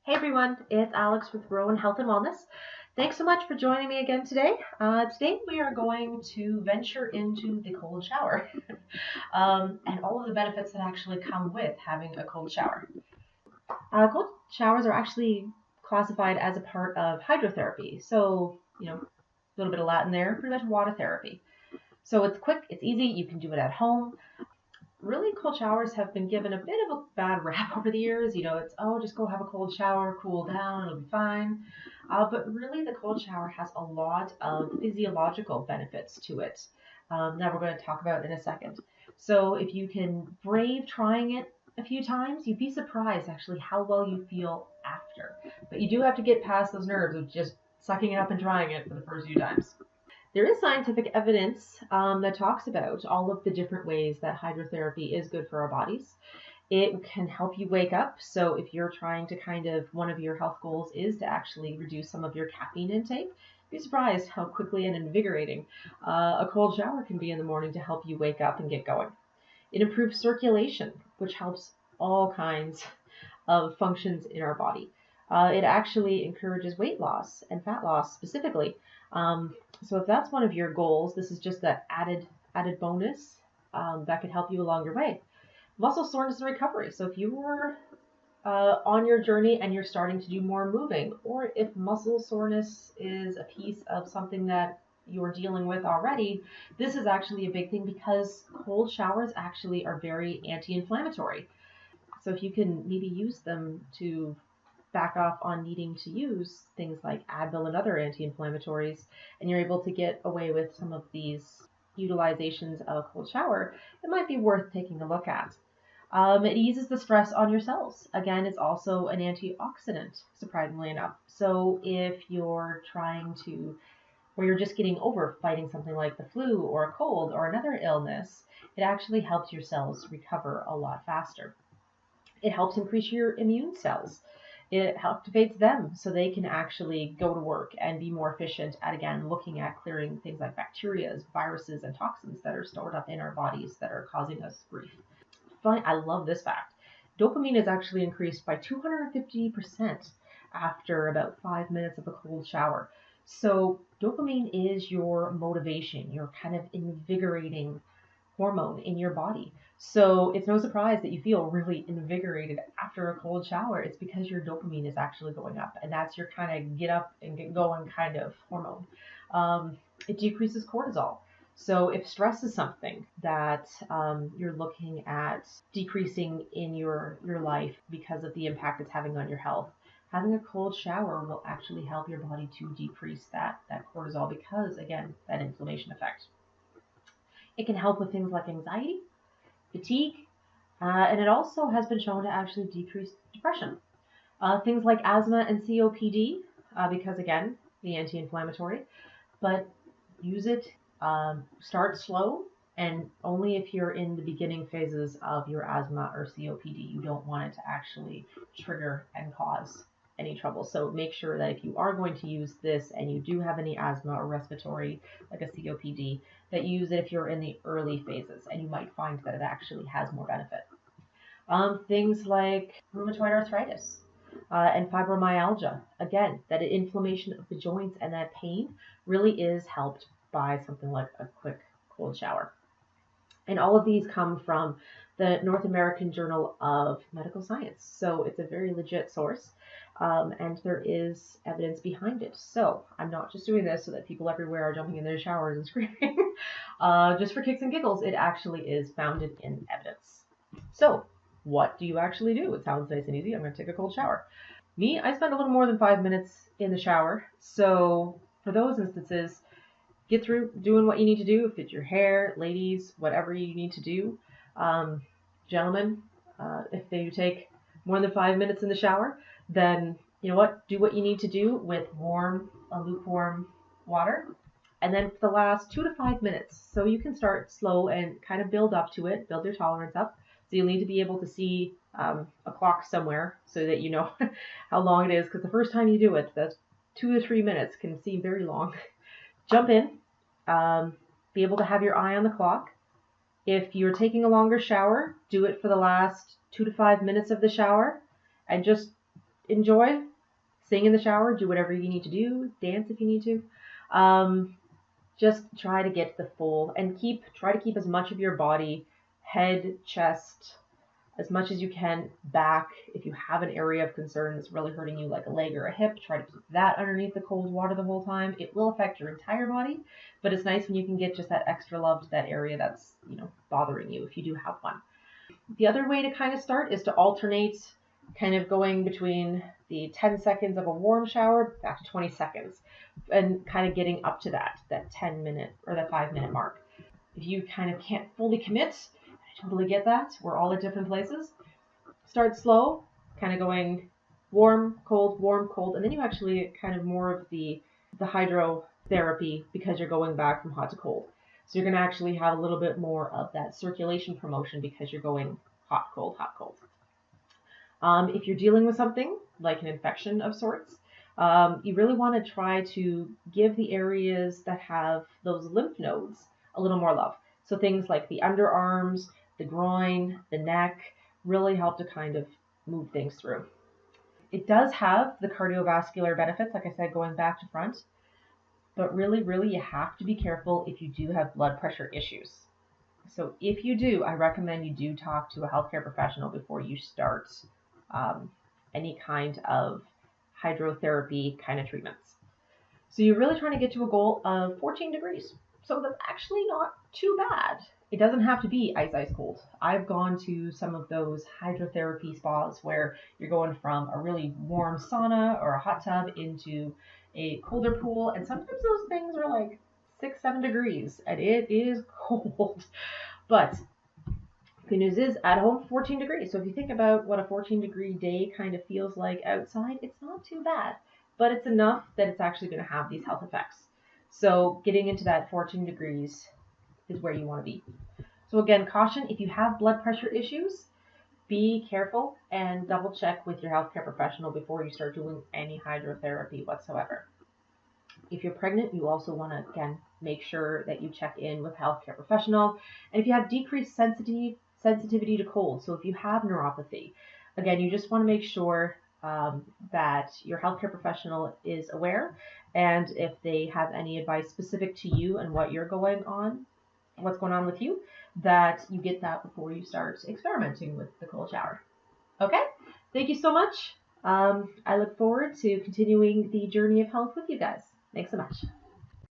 Hey everyone, it's Alex with Rowan Health and Wellness. Thanks so much for joining me again today. Today we are going to venture into the cold shower and all of the benefits that actually come with having a cold shower. Cold showers are actually classified as a part of hydrotherapy. So, a little bit of Latin there, pretty much water therapy. So it's quick, it's easy, you can do it at home. Really, cold showers have been given a bit of a bad rap over the years. It's, just go have a cold shower, cool down, it'll be fine. But really, the cold shower has a lot of physiological benefits to it that we're going to talk about in a second. So if you can brave trying it a few times, you'd be surprised actually how well you feel after. But you do have to get past those nerves of just sucking it up and trying it for the first few times. There is scientific evidence that talks about all of the different ways that hydrotherapy is good for our bodies. It can help you wake up. So if you're trying to one of your health goals is to actually reduce some of your caffeine intake, be surprised how quickly and invigorating a cold shower can be in the morning to help you wake up and get going. It improves circulation, which helps all kinds of functions in our body. It actually encourages weight loss and fat loss specifically. So if that's one of your goals, this is just that added bonus that could help you along your way. Muscle soreness and recovery. So if you were on your journey and you're starting to do more moving, or if muscle soreness is a piece of something that you're dealing with already, this is actually a big thing because cold showers actually are very anti-inflammatory. So if you can maybe use them to back off on needing to use things like Advil and other anti-inflammatories, and you're able to get away with some of these utilizations of a cold shower, it might be worth taking a look at. It eases the stress on your cells. Again, it's also an antioxidant, surprisingly enough. So if you're or you're just getting over fighting something like the flu or a cold or another illness, it actually helps your cells recover a lot faster. It helps increase your immune cells. It activates them so they can actually go to work and be more efficient at, again, looking at clearing things like bacteria, viruses, and toxins that are stored up in our bodies that are causing us grief. I love this fact. Dopamine is actually increased by 250% after about 5 minutes of a cold shower. So dopamine is your motivation, your kind of invigorating hormone in your body. So it's no surprise that you feel really invigorated after a cold shower. It's because your dopamine is actually going up, and that's your kind of get up and get going kind of hormone. It decreases cortisol. So if stress is something that you're looking at decreasing in your life because of the impact it's having on your health, having a cold shower will actually help your body to decrease that cortisol because, again, that inflammation effect. It can help with things like anxiety, fatigue, and it also has been shown to actually decrease depression. Things like asthma and COPD, because again, the anti-inflammatory, but use it, start slow, and only if you're in the beginning phases of your asthma or COPD. You don't want it to actually trigger and cause any trouble. So make sure that if you are going to use this and you do have any asthma or respiratory, like a COPD, that you use it if you're in the early phases, and you might find that it actually has more benefit. Things like rheumatoid arthritis and fibromyalgia, again, that inflammation of the joints and that pain really is helped by something like a quick cold shower. And all of these come from the North American Journal of Medical Science. So it's a very legit source, and there is evidence behind it. So I'm not just doing this so that people everywhere are jumping in their showers and screaming. Just for kicks and giggles, it actually is founded in evidence. So what do you actually do? It sounds nice and easy. I'm going to take a cold shower. Me, I spend a little more than 5 minutes in the shower. So for those instances, get through doing what you need to do. If it's your hair, ladies, whatever you need to do. Gentlemen, if they take more than 5 minutes in the shower, then you know what? Do what you need to do with lukewarm water. And then for the last 2 to 5 minutes, so you can start slow and kind of build up to it, build your tolerance up. So you'll need to be able to see a clock somewhere so that you know how long it is, because the first time you do it, that's 2 to 3 minutes can seem very long. Jump in, be able to have your eye on the clock. If you're taking a longer shower, do it for the last 2 to 5 minutes of the shower, and just enjoy, sing in the shower, do whatever you need to do, dance if you need to. Just try to get the full and try to keep as much of your body, head, chest, as much as you can back. If you have an area of concern that's really hurting you, like a leg or a hip, try to keep that underneath the cold water the whole time. It will affect your entire body, but it's nice when you can get just that extra love to that area that's, bothering you if you do have one. The other way to kind of start is to alternate, kind of going between the 10 seconds of a warm shower back to 20 seconds and kind of getting up to that 10-minute or that 5-minute mark. If you kind of can't fully commit, I totally get that. We're all at different places. Start slow, kind of going warm, cold, and then you actually kind of more of the hydrotherapy because you're going back from hot to cold. So you're going to actually have a little bit more of that circulation promotion because you're going hot, cold, hot, cold. If you're dealing with something like an infection of sorts, you really want to try to give the areas that have those lymph nodes a little more love. So things like the underarms, the groin, the neck really help to kind of move things through. It does have the cardiovascular benefits, like I said, going back to front, but really, really you have to be careful if you do have blood pressure issues. So if you do, I recommend you do talk to a healthcare professional before you start any kind of hydrotherapy kind of treatments. So you're really trying to get to a goal of 14 degrees. So that's actually not too bad. It doesn't have to be ice cold. I've gone to some of those hydrotherapy spas where you're going from a really warm sauna or a hot tub into a colder pool, and sometimes those things are like 6-7 degrees, and it is cold. But good news is at home 14 degrees. So if you think about what a 14-degree day kind of feels like outside, it's not too bad, but it's enough that it's actually going to have these health effects. So getting into that 14 degrees is where you want to be. So again, caution, if you have blood pressure issues, be careful and double check with your healthcare professional before you start doing any hydrotherapy whatsoever. If you're pregnant, you also want to, again, make sure that you check in with a healthcare professional. And if you have decreased sensitivity to cold, so if you have neuropathy, again, you just want to make sure that your healthcare professional is aware, and if they have any advice specific to you and what's going on with you, that you get that before you start experimenting with the cold shower. Okay, thank you so much. I look forward to continuing the journey of health with you guys. Thanks so much.